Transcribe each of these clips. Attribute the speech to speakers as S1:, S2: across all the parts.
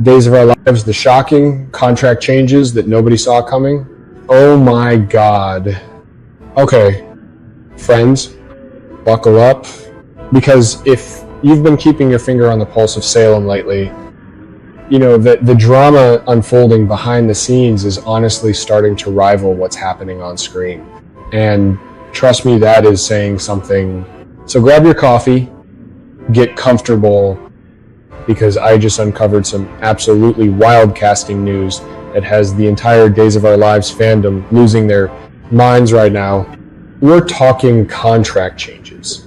S1: Days of Our Lives, the shocking contract changes that nobody saw coming. Oh my God. Okay, friends, buckle up, because if you've been keeping your finger on the pulse of Salem lately, you know, the drama unfolding behind the scenes is honestly starting to rival what's happening on screen. And trust me, that is saying something. So grab your coffee, get comfortable, because I just uncovered some absolutely wild casting news that has the entire Days of Our Lives fandom losing their minds right now. We're talking contract changes.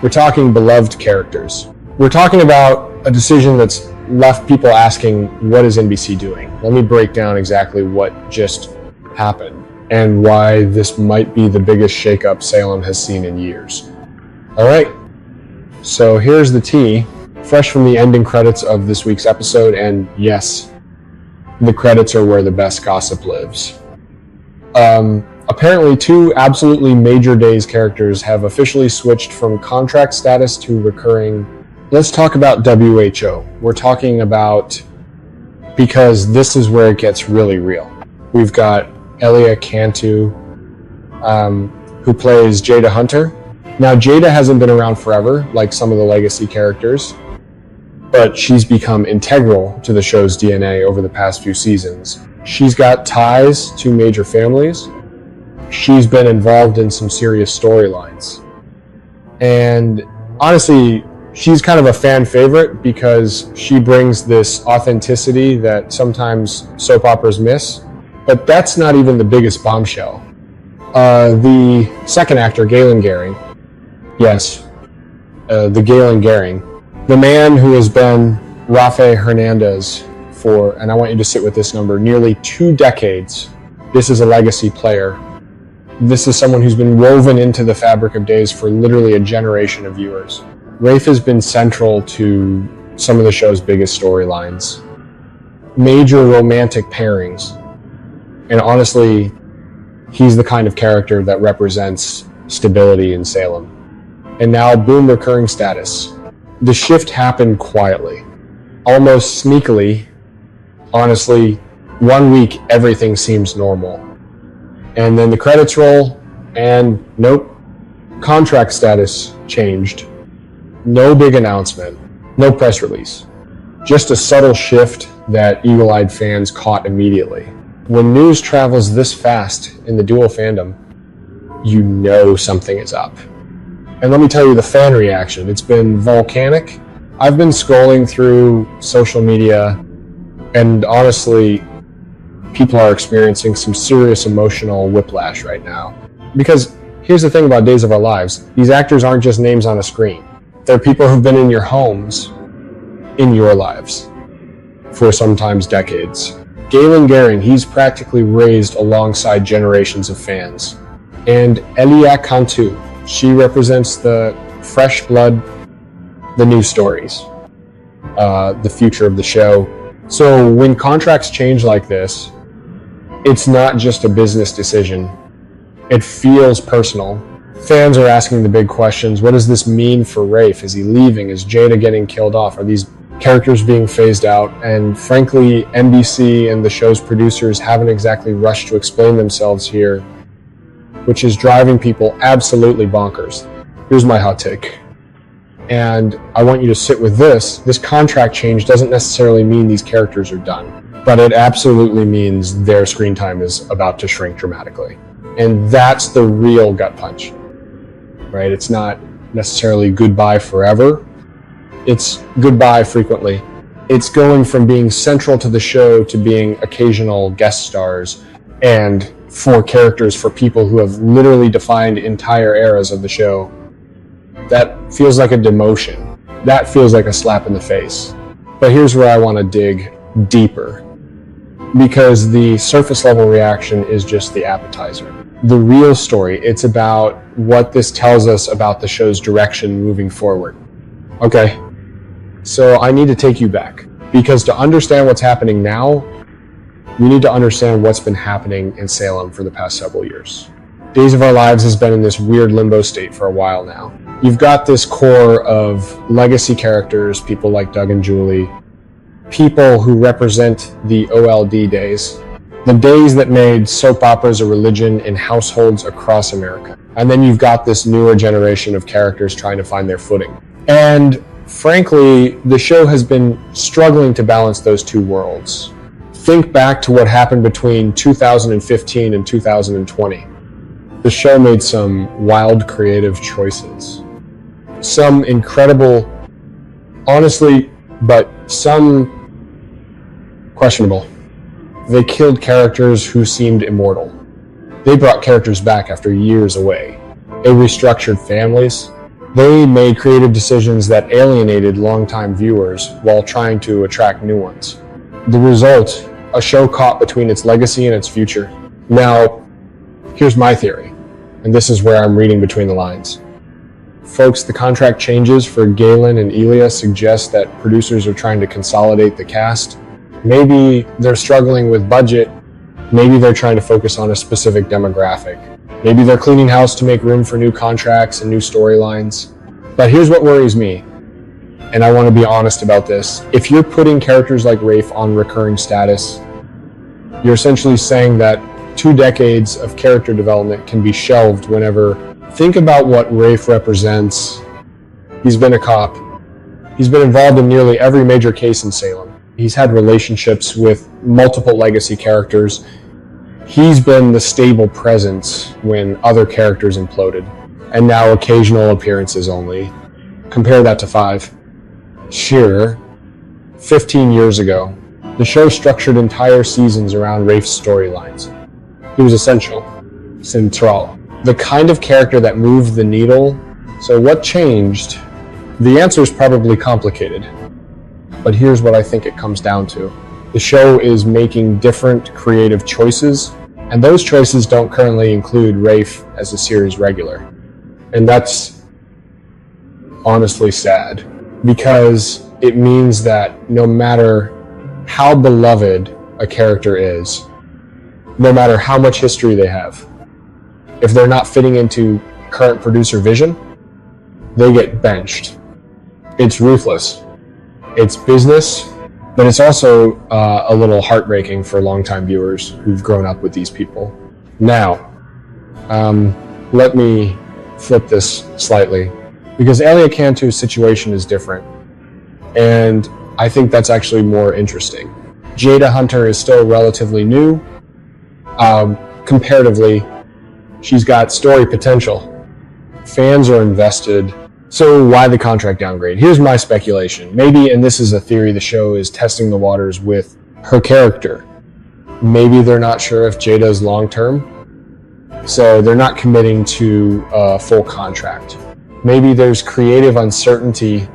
S1: We're talking beloved characters. We're talking about a decision that's left people asking, what is NBC doing? Let me break down exactly what just happened and why this might be the biggest shakeup Salem has seen in years. All right, so here's the tea, fresh from the ending credits of this week's episode, and yes, the credits are where the best gossip lives. Apparently, two absolutely major Days characters have officially switched from contract status to recurring. Let's talk about WHO. We're talking about, because this is where it gets really real. We've got Elia Cantu, who plays Jada Hunter. Now, Jada hasn't been around forever, like some of the legacy characters, but she's become integral to the show's DNA over the past few seasons. She's got ties to major families. She's been involved in some serious storylines. And honestly, she's kind of a fan favorite because she brings this authenticity that sometimes soap operas miss. But that's not even the biggest bombshell. The second actor, Galen Gehring, yes, the Galen Gehring, the man who has been Rafe Hernandez for, and I want you to sit with this number, nearly 2 decades. This is a legacy player. This is someone who's been woven into the fabric of Days for literally a generation of viewers. Rafe has been central to some of the show's biggest storylines, major romantic pairings, and honestly, he's the kind of character that represents stability in Salem. And now, boom, recurring status. The shift happened quietly, almost sneakily. Honestly, 1 week, everything seems normal. And then the credits roll, and nope, contract status changed. No big announcement, no press release. Just a subtle shift that eagle-eyed fans caught immediately. When news travels this fast in the DOOL fandom, you know something is up. And let me tell you the fan reaction. It's been volcanic. I've been scrolling through social media, and honestly, people are experiencing some serious emotional whiplash right now. Because here's the thing about Days of Our Lives. These actors aren't just names on a screen. They're people who've been in your homes, in your lives, for sometimes decades. Galen Gehring, he's practically raised alongside generations of fans. And Elia Cantu, she represents the fresh blood, the new stories, the future of the show. So when contracts change like this, it's not just a business decision. It feels personal. Fans are asking the big questions. What does this mean for Rafe? Is he leaving? Is Jada getting killed off? Are these characters being phased out? And frankly, NBC and the show's producers haven't exactly rushed to explain themselves here, which is driving people absolutely bonkers. Here's my hot take. And I want you to sit with this. This contract change doesn't necessarily mean these characters are done, but it absolutely means their screen time is about to shrink dramatically. And that's the real gut punch, right? It's not necessarily goodbye forever. It's goodbye frequently. It's going from being central to the show to being occasional guest stars and for characters for people who have literally defined entire eras of the show. That feels like a demotion. That feels like a slap in the face. But here's where I want to dig deeper, because the surface level reaction is just the appetizer. The real story, it's about what this tells us about the show's direction moving forward. Okay, so I need to take you back, because to understand what's happening now, you need to understand what's been happening in Salem for the past several years. Days of Our Lives has been in this weird limbo state for a while now. You've got this core of legacy characters, people like Doug and Julie, people who represent the OLD days. The days that made soap operas a religion in households across America. And then you've got this newer generation of characters trying to find their footing. And frankly, the show has been struggling to balance those two worlds. Think back to what happened between 2015 and 2020. The show made some wild creative choices. Some incredible, honestly, but some questionable. They killed characters who seemed immortal. They brought characters back after years away. They restructured families. They made creative decisions that alienated longtime viewers while trying to attract new ones. The result, a show caught between its legacy and its future. Now, here's my theory, and this is where I'm reading between the lines. Folks, the contract changes for Galen and Elia suggest that producers are trying to consolidate the cast. Maybe they're struggling with budget. Maybe they're trying to focus on a specific demographic. Maybe they're cleaning house to make room for new contracts and new storylines. But here's what worries me, and I want to be honest about this. If you're putting characters like Rafe on recurring status, you're essentially saying that 2 decades of character development can be shelved whenever. Think about what Rafe represents. He's been a cop. He's been involved in nearly every major case in Salem. He's had relationships with multiple legacy characters. He's been the stable presence when other characters imploded, and now occasional appearances only. Compare that to 5. Sure, 15 years ago, the show structured entire seasons around Rafe's storylines. He was essential, central, the kind of character that moved the needle. So what changed? The answer is probably complicated. But here's what I think it comes down to. The show is making different creative choices, and those choices don't currently include Rafe as a series regular. And that's honestly sad, because it means that no matter how beloved a character is, no matter how much history they have, if they're not fitting into current producer vision, they get benched. It's ruthless. It's business, but it's also a little heartbreaking for longtime viewers who've grown up with these people. Now, let me flip this slightly, because Elia Cantu's situation is different, and I think that's actually more interesting. Jada Hunter is still relatively new. Comparatively, she's got story potential. Fans are invested. So why the contract downgrade? Here's my speculation. Maybe, and this is a theory, the show is testing the waters with her character. Maybe they're not sure if Jada's long-term, so they're not committing to a full contract. Maybe there's creative uncertainty